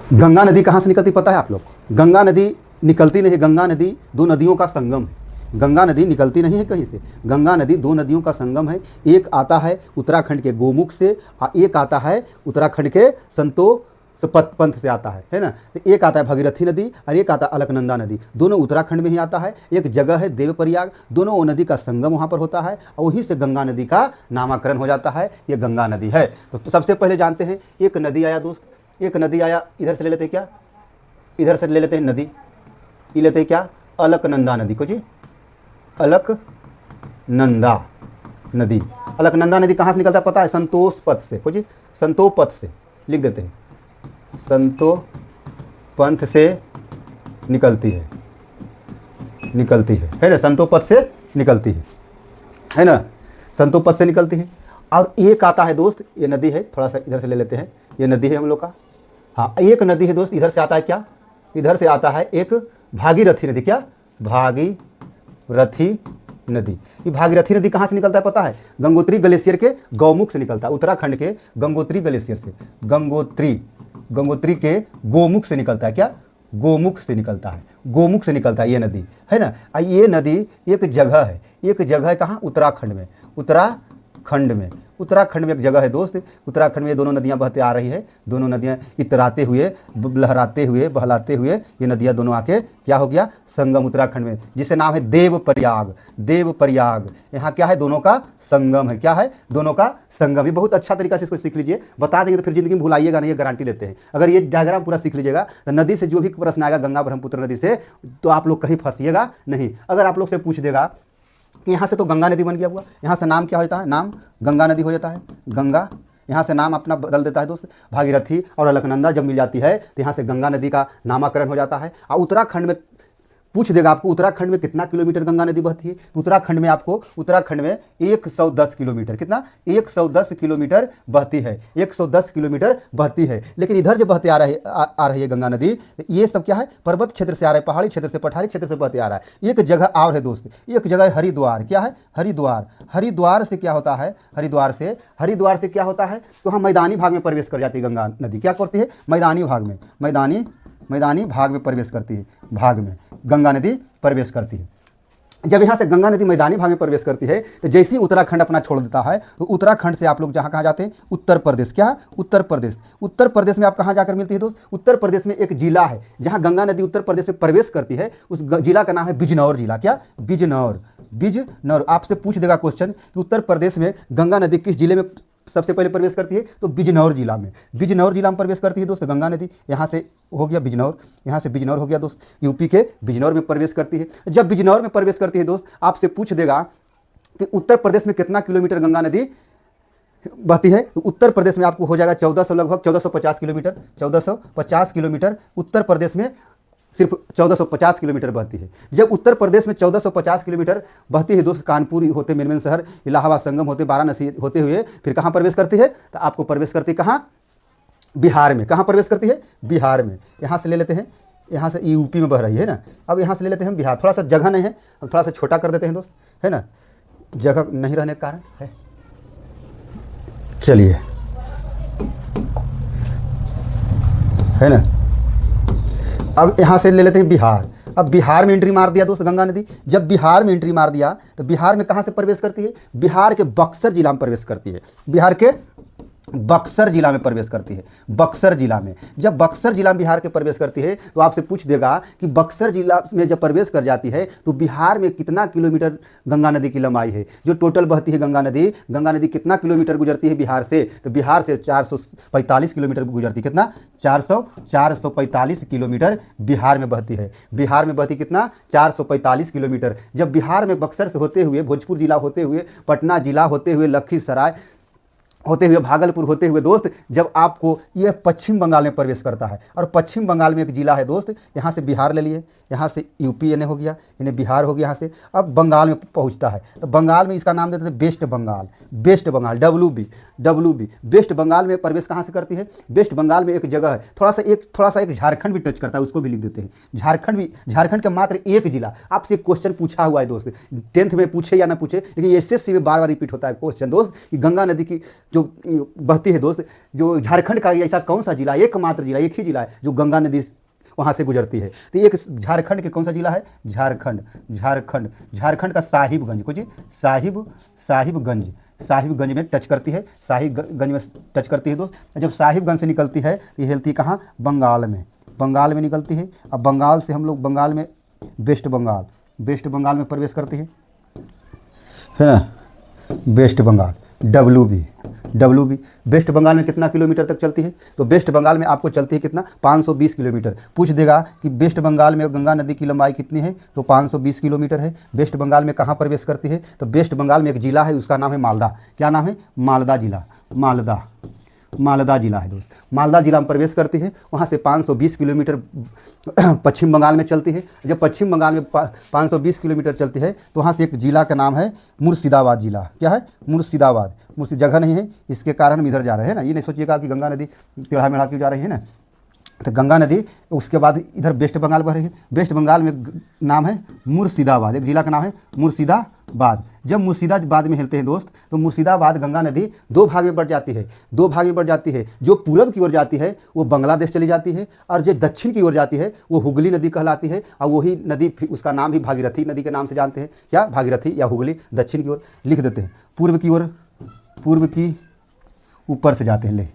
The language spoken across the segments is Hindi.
गंगा नदी कहाँ से निकलती पता है आप लोग? गंगा नदी निकलती नहीं, गंगा नदी दो नदियों का संगम है। गंगा नदी निकलती नहीं है कहीं से, गंगा नदी दो नदियों का संगम है। एक आता है उत्तराखंड के गोमुख से और एक आता है उत्तराखंड के संतोष पंथ से आता है ना। तो एक आता है भगीरथी नदी और एक आता है अलकनंदा नदी, दोनों उत्तराखंड में ही आता है। एक जगह है देवप्रयाग, दोनों वो नदी का संगम वहाँ पर होता है और वहीं से गंगा नदी का नामकरण हो जाता है, ये गंगा नदी है। तो सबसे पहले जानते हैं एक नदी आया दोस्त, एक नदी आया, इधर से ले लेते हैं क्या, इधर से ले लेते हैं नदी, ये लेते हैं क्या, अलकनंदा नदी को जी, अलकनंदा नदी। अलकनंदा नदी कहाँ से निकलता है पता है? संतोष पथ से को जी, संतोष पथ से लिख देते हैं, संतोष पंथ से निकलती है, निकलती है ना, संतोष पथ से निकलती है ना, संतोष पथ से निकलती है। और एक आता है दोस्त, ये नदी है, थोड़ा सा इधर से ले लेते हैं, ये नदी है हम लोग का, हाँ एक नदी है दोस्त, इधर से आता है क्या, इधर से आता है एक भागीरथी नदी, क्या भागीरथी नदी। ये भागीरथी नदी कहाँ से निकलता है पता है? गंगोत्री ग्लेशियर के गौमुख से निकलता है, उत्तराखंड के गंगोत्री ग्लेशियर से, गंगोत्री के गोमुख से निकलता है, क्या गोमुख से निकलता है, गोमुख से निकलता है ये नदी है ना। ये नदी एक जगह है, एक जगह है कहाँ? उत्तराखंड में, उत्तराखंड में, उत्तराखंड में एक जगह है दोस्त, उत्तराखंड में ये दोनों नदियाँ बहते आ रही है, दोनों नदियाँ इतराते हुए, लहराते हुए, बहलाते हुए ये नदियाँ दोनों आके क्या हो गया? संगम उत्तराखंड में, जिसे नाम है देवप्रयाग। देवप्रयाग यहाँ क्या है? दोनों का संगम है, क्या है? दोनों का संगम। ये बहुत अच्छा तरीका से इसको सीख लीजिए, बता देंगे तो फिर जिंदगी में भुलाइएगा नहीं, ये गारंटी लेते हैं। अगर ये डायग्राम पूरा सीख लीजिएगा तो नदी से जो भी प्रश्न आएगा गंगा ब्रह्मपुत्र नदी से, तो आप लोग कहीं फंसिएगा नहीं। अगर आप लोग से पूछ देगा कि यहाँ से तो गंगा नदी बन गया हुआ, यहाँ से नाम क्या होता है? नाम गंगा नदी हो जाता है, गंगा यहाँ से नाम अपना बदल देता है दोस्त। भागीरथी और अलकनंदा जब मिल जाती है तो यहाँ से गंगा नदी का नामकरण हो जाता है। और उत्तराखंड में पूछ देगा आपको उत्तराखंड में कितना किलोमीटर गंगा नदी बहती है? उत्तराखंड में आपको, उत्तराखंड में 110 किलोमीटर, कितना? 110 किलोमीटर बहती है, 110 किलोमीटर बहती है। लेकिन इधर जो बहते आ रही है गंगा नदी, ये सब क्या है? पर्वत क्षेत्र से आ रहा है, पहाड़ी क्षेत्र से, पठारी क्षेत्र से बहते आ रहा है। एक जगह और है दोस्त, एक जगह है हरिद्वार, क्या है? हरिद्वार। हरिद्वार से क्या होता है? हरिद्वार से क्या होता है? तो हम मैदानी भाग में प्रवेश कर जाती है गंगा नदी, क्या करती है? मैदानी भाग में, मैदानी भाग में प्रवेश करती है, भाग में गंगा नदी प्रवेश करती है। जब यहाँ से गंगा नदी मैदानी भाग में प्रवेश करती है तो जैसे ही उत्तराखंड अपना छोड़ देता है तो उत्तराखंड से आप लोग जहाँ कहाँ जाते हैं? उत्तर प्रदेश, क्या? उत्तर प्रदेश। उत्तर प्रदेश में आप कहाँ जाकर मिलती है दोस्त? उत्तर प्रदेश में एक जिला है जहाँ गंगा नदी उत्तर प्रदेश में प्रवेश करती है, उस जिला का नाम है बिजनौर जिला, क्या? बिजनौर। बिजनौर आपसे पूछ देगा क्वेश्चन कि उत्तर प्रदेश में गंगा नदी किस जिले में सबसे पहले प्रवेश करती है? तो बिजनौर जिला में, बिजनौर जिला में प्रवेश करती है दोस्त गंगा नदी। यहाँ से हो गया बिजनौर, यहाँ से बिजनौर हो गया दोस्त, यूपी के बिजनौर में प्रवेश करती है। जब बिजनौर में प्रवेश करती है दोस्त, आपसे पूछ देगा कि उत्तर प्रदेश में कितना किलोमीटर गंगा नदी बहती है? तो उत्तर प्रदेश में आपको हो जाएगा 1400, लगभग 1450 किलोमीटर, 1450 किलोमीटर उत्तर प्रदेश में सिर्फ 1450 किलोमीटर बहती है। जब उत्तर प्रदेश में 1450 किलोमीटर बहती है दोस्त, कानपुर होते, मेरठ शहर, इलाहाबाद संगम होते, वाराणसी होते हुए फिर कहाँ प्रवेश करती है? तो आपको प्रवेश करती है कहाँ? बिहार में। कहाँ प्रवेश करती है? बिहार में। यहाँ से ले लेते हैं, यहाँ से यूपी में बह रही है ना, अब यहाँ से ले लेते हैं बिहार। थोड़ा सा जगह नहीं है, हम थोड़ा सा छोटा कर देते हैं दोस्त, है ना, जगह नहीं रहने के कारण है। चलिए, है ना, अब यहाँ से ले लेते हैं बिहार। अब बिहार में एंट्री मार दिया दोस्त गंगा नदी। जब बिहार में एंट्री मार दिया तो बिहार में कहाँ से प्रवेश करती है? बिहार के बक्सर जिला में प्रवेश करती है, बिहार के बक्सर जिला में प्रवेश करती है, बक्सर जिला में। जब बक्सर जिला में बिहार के प्रवेश करती है तो आपसे पूछ देगा कि बक्सर जिला में जब प्रवेश कर जाती है तो बिहार में कितना किलोमीटर गंगा नदी की लंबाई है? जो टोटल बहती है गंगा नदी कितना किलोमीटर गुजरती है बिहार से? तो बिहार से 445 किलोमीटर गुजरती है। कितना? 445 किलोमीटर बिहार में बहती है। बिहार में बहती कितना? 445 किलोमीटर। जब बिहार में बक्सर से होते हुए, भोजपुर जिला होते हुए, पटना जिला होते हुए, लखीसराय होते हुए, भागलपुर होते हुए दोस्त, जब आपको ये पश्चिम बंगाल में प्रवेश करता है, और पश्चिम बंगाल में एक जिला है दोस्त, यहाँ से बिहार ले लिए, यहाँ से यूपी इन्हें हो गया, इन्हें बिहार हो गया, यहाँ से अब बंगाल में पहुँचता है। तो बंगाल में इसका नाम देते थे West Bengal, West Bengal, WB, WB West Bengal में प्रवेश कहाँ से करती है? वेस्ट बंगाल में एक जगह है, थोड़ा सा एक झारखंड भी टच करता है, उसको भी लिख देते हैं। झारखंड का मात्र एक जिला। आपसे क्वेश्चन पूछा हुआ है दोस्त, 10th में पूछे या ना पूछे, लेकिन SSC में बार बार रिपीट होता है क्वेश्चन दोस्त कि गंगा नदी की जो बहती है दोस्त, जो झारखंड का ऐसा कौन सा जिला, एकमात्र जिला, एक ही जिला है जो गंगा नदी वहाँ से गुजरती है। तो एक झारखंड के कौन सा जिला है? झारखंड का साहिबगंज, कुछ साहिबगंज में टच करती है, साहिबगंज में टच करती है दोस्त। जब साहिबगंज से निकलती है तो ये हिलती कहाँ? बंगाल में निकलती है। अब बंगाल से हम लोग बंगाल में वेस्ट बंगाल में प्रवेश करती है ना, West Bengal WB West Bengal में कितना किलोमीटर तक चलती है? तो वेस्ट बंगाल में आपको चलती है कितना? 520 किलोमीटर। पूछ देगा कि वेस्ट बंगाल में गंगा नदी की लंबाई कितनी है? तो 520 किलोमीटर है। वेस्ट बंगाल में कहाँ प्रवेश करती है? तो वेस्ट बंगाल में एक जिला है, उसका नाम है मालदा। क्या नाम है? मालदा जिला। मालदा जिला है दोस्त। मालदा जिला में प्रवेश करती है, वहाँ से 520 किलोमीटर पश्चिम बंगाल में चलती है। जब पश्चिम बंगाल में 520 किलोमीटर चलती है तो वहाँ से एक जिला का नाम है मुर्शिदाबाद जिला। क्या है? मुर्शिदाबाद जगह नहीं है, इसके कारण हम इधर जा रहे हैं ना। ये नहीं सोचिएगा कि गंगा नदी टेढ़ा मेढ़ा क्यों जा रही है ना। तो गंगा नदी उसके बाद इधर वेस्ट बंगाल बह रही है। वेस्ट बंगाल में नाम है मुर्शिदाबाद, एक जिला का नाम है मुर्शिदाबाद। जब मुर्शिदाबाद में हिलते हैं दोस्त, तो मुर्शिदाबाद गंगा नदी दो भाग में बढ़ जाती है। जो पूरब की ओर जाती है वो बांग्लादेश चली जाती है, और जो दक्षिण की ओर जाती है वो हुगली नदी कहलाती है। और वही नदी, उसका नाम भी भागीरथी नदी के नाम से जानते हैं। क्या? भागीरथी या हुगली। दक्षिण की ओर लिख देते हैं, पूर्व की ऊपर से जाते हैं।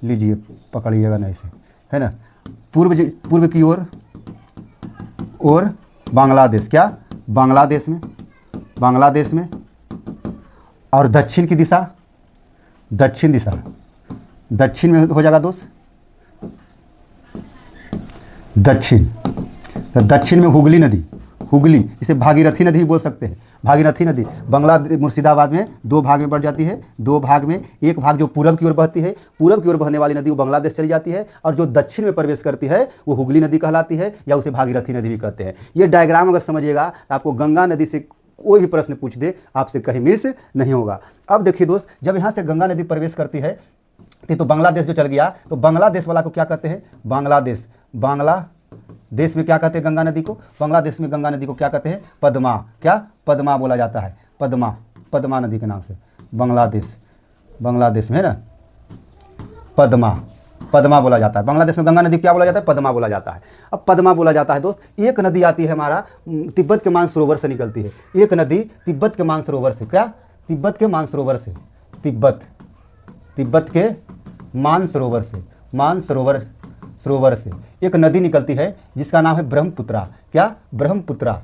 लीजिए पकड़िएगा नहीं से, है ना। पूर्व की ओर और बांग्लादेश। क्या? बांग्लादेश में। और दक्षिण की दिशा, दक्षिण में हो जाएगा दोस्त, दक्षिण में हुगली, इसे भागीरथी नदी भी बोल सकते हैं। भागीरथी नदी मुर्शिदाबाद में दो भाग में बढ़ जाती है। दो भाग में एक भाग जो पूरब की ओर बहती है, पूरब की ओर बहने वाली नदी वो बांग्लादेश चली जाती है, और जो दक्षिण में प्रवेश करती है वो हुगली नदी कहलाती है, या उसे भागीरथी नदी भी कहते हैं। ये डायग्राम अगर समझिएगा तो आपको गंगा नदी से कोई भी प्रश्न पूछ दे आपसे कहीं मिस नहीं होगा। अब देखिए दोस्त, जब यहाँ से गंगा नदी प्रवेश करती है तो बांग्लादेश जो चल गया, तो बांग्लादेश वाला को क्या कहते हैं? बांग्लादेश में क्या कहते हैं गंगा नदी को? बांग्लादेश में गंगा नदी को क्या कहते हैं? पद्मा। क्या? पद्मा बोला जाता है। पद्मा नदी के नाम से बांग्लादेश में, है ना, पद्मा बोला जाता है। बांग्लादेश में गंगा नदी क्या बोला जाता है? पद्मा बोला जाता है। अब पद्मा बोला जाता है दोस्त। एक नदी आती है हमारा तिब्बत के मानसरोवर से निकलती है। एक नदी तिब्बत के मानसरोवर से, क्या? तिब्बत के मानसरोवर से, तिब्बत के मानसरोवर से एक नदी निकलती है जिसका नाम है ब्रह्मपुत्रा। क्या? ब्रह्मपुत्रा।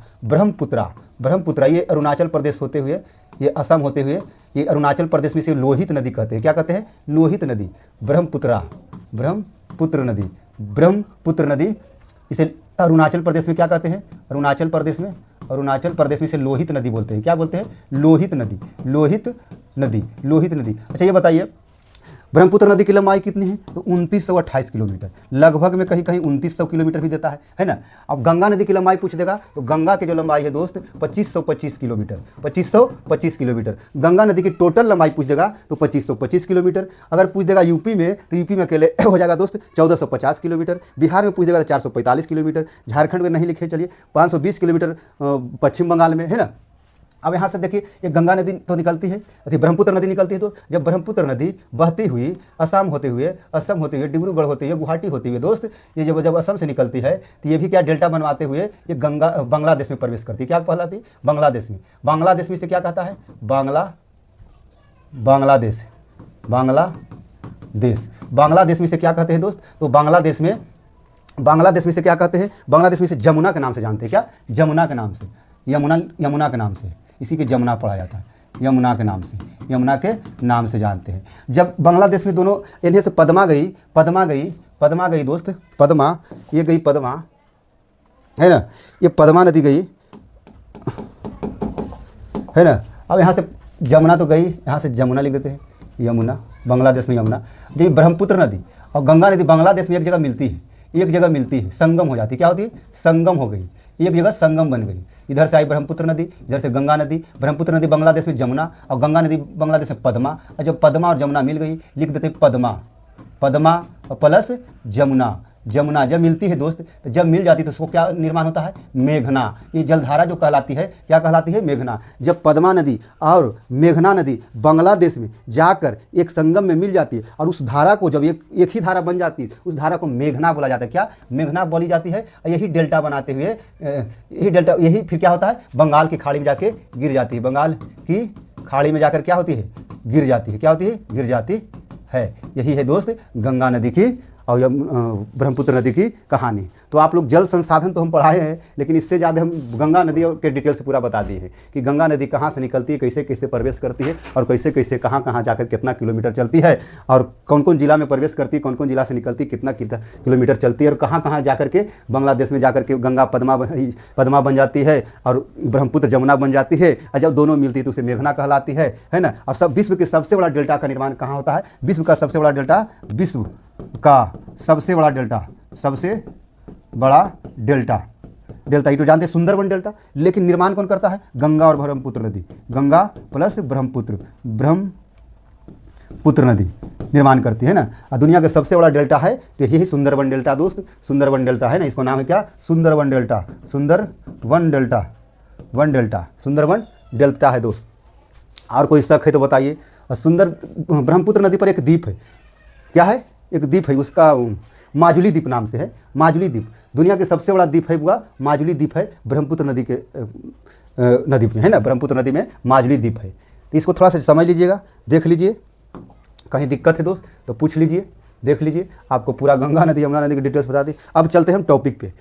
ये अरुणाचल प्रदेश होते हुए, ये असम होते हुए, ये अरुणाचल प्रदेश में से लोहित नदी कहते हैं। क्या कहते हैं? लोहित नदी। ब्रह्मपुत्र नदी इसे अरुणाचल प्रदेश में क्या कहते हैं? अरुणाचल प्रदेश में इसे लोहित नदी बोलते हैं। क्या बोलते हैं? लोहित नदी। अच्छा ये बताइए, ब्रह्मपुत्र नदी की लंबाई कितनी है? तो 2928 किलोमीटर। लगभग में कहीं 2900 किलोमीटर भी देता है ना। अब गंगा नदी की लंबाई पूछ देगा, तो गंगा की जो लंबाई है दोस्त 2525 किलोमीटर। गंगा नदी की टोटल लंबाई पूछ देगा तो 2525 किलोमीटर। अगर पूछ देगा यूपी में, तो यूपी में अकेले हो जाएगा दोस्त 1450 किलोमीटर। बिहार में पूछ देगा तो 445 किलोमीटर। झारखंड में नहीं लिखे, चलिए 520 किलोमीटर पश्चिम बंगाल में, है ना। अब यहाँ से देखिए, ये गंगा नदी तो निकलती है, ब्रह्मपुत्र नदी निकलती है। तो जब ब्रह्मपुत्र नदी बहती हुई असम होते हुए, डिब्रूगढ़ होते हुए, गुवाहाटी होते हुए दोस्त, ये जब असम से निकलती है तो ये भी क्या डेल्टा बनवाते हुए ये बांग्लादेश में प्रवेश करती है। क्या कहलाती? बांग्लादेश में से क्या कहता है? बांग्लादेश में से क्या कहते हैं दोस्त? तो बांग्लादेश में से क्या कहते हैं? बांग्लादेश में से जमुना के नाम से जानते हैं। क्या? जमुना के नाम से, यमुना के नाम से, इसी के जमुना पढ़ा जाता है। यमुना के नाम से जानते हैं। जब बांग्लादेश में दोनों इन्हें से पद्मा गई दोस्त, ये गई पद्मा, है ना, ये पद्मा नदी गई, है ना। अब यहाँ से जमुना तो गई, यहाँ से जमुना लिख देते हैं, यमुना। बांग्लादेश में यमुना। जब ये ब्रह्मपुत्र नदी और गंगा नदी बांग्लादेश में एक जगह मिलती है, संगम हो जाती है। क्या होती है? संगम हो गई, एक जगह संगम बन गई। इधर से आई ब्रह्मपुत्र नदी, इधर से गंगा नदी। ब्रह्मपुत्र नदी बांग्लादेश में जमुना और गंगा नदी बांग्लादेश में पद्मा। और जब पद्मा और जमुना मिल गई, लिख देते हैं पद्मा, पद्मा प्लस जमुना। जमुना जब मिलती है दोस्त, तो जब मिल जाती है तो उसको क्या निर्माण होता है? मेघना। ये जलधारा जो कहलाती है, क्या कहलाती है? मेघना। जब पद्मा नदी और मेघना नदी बांग्लादेश में जाकर एक संगम में मिल जाती है और उस धारा को जब एक ही धारा बन जाती है, उस धारा को मेघना बोला जाता है। क्या? मेघना बोली जाती है। और यही डेल्टा बनाते हुए यही फिर क्या होता है? बंगाल की खाड़ी में जाके गिर जाती है। बंगाल की खाड़ी में जाकर क्या होती है? गिर जाती है। क्या होती है? गिर जाती है। यही है दोस्त गंगा नदी की और ब्रह्मपुत्र नदी की कहानी। तो आप लोग जल संसाधन तो हम पढ़ाए हैं, लेकिन इससे ज़्यादा हम गंगा नदी के डिटेल से पूरा बता दिए हैं कि गंगा नदी कहाँ से निकलती है, कैसे कैसे प्रवेश करती है और कैसे कैसे कहाँ कहाँ जाकर कितना किलोमीटर चलती है और कौन कौन जिला में प्रवेश करती है, कौन कौन जिला से निकलती है, कितना किलोमीटर चलती है और कहाँ कहाँ जाकर के बांग्लादेश में जाकर के गंगा पद्मा बन जाती है और ब्रह्मपुत्र जमुना बन जाती है। और जब दोनों मिलती है तो उसे मेघना कहलाती है ना। और सब विश्व के सबसे बड़ा डेल्टा का निर्माण कहाँ होता है? विश्व का सबसे बड़ा डेल्टा, विश्व का सबसे बड़ा डेल्टा, सबसे बड़ा डेल्टा, डेल्टा ये तो जानते हैं सुंदरबन डेल्टा। लेकिन निर्माण कौन करता है? गंगा और ब्रह्मपुत्र नदी। गंगा प्लस ब्रह्मपुत्र, ब्रह्मपुत्र नदी निर्माण करती है ना। और दुनिया का सबसे बड़ा डेल्टा है तो यही सुंदरबन डेल्टा दोस्त। सुंदरबन डेल्टा है ना, इसको नाम है क्या? Sundarban delta. Sundarban delta, one delta, Sundarban delta है दोस्त। और कोई शक है तो बताइए। और ब्रह्मपुत्र नदी पर एक द्वीप है। क्या है? एक द्वीप है, उसका माजुली द्वीप नाम से है। माजुली द्वीप दुनिया के सबसे बड़ा द्वीप है, हुआ माजुली द्वीप है ब्रह्मपुत्र नदी के नदी में है ना। ब्रह्मपुत्र नदी में माजुली द्वीप है। तो इसको थोड़ा सा समझ लीजिएगा, देख लीजिए। कहीं दिक्कत है दोस्त तो पूछ लीजिए, देख लीजिए। आपको पूरा गंगा नदी यमुना नदी की डिटेल्स बता दी। अब चलते हैं हम टॉपिक पे।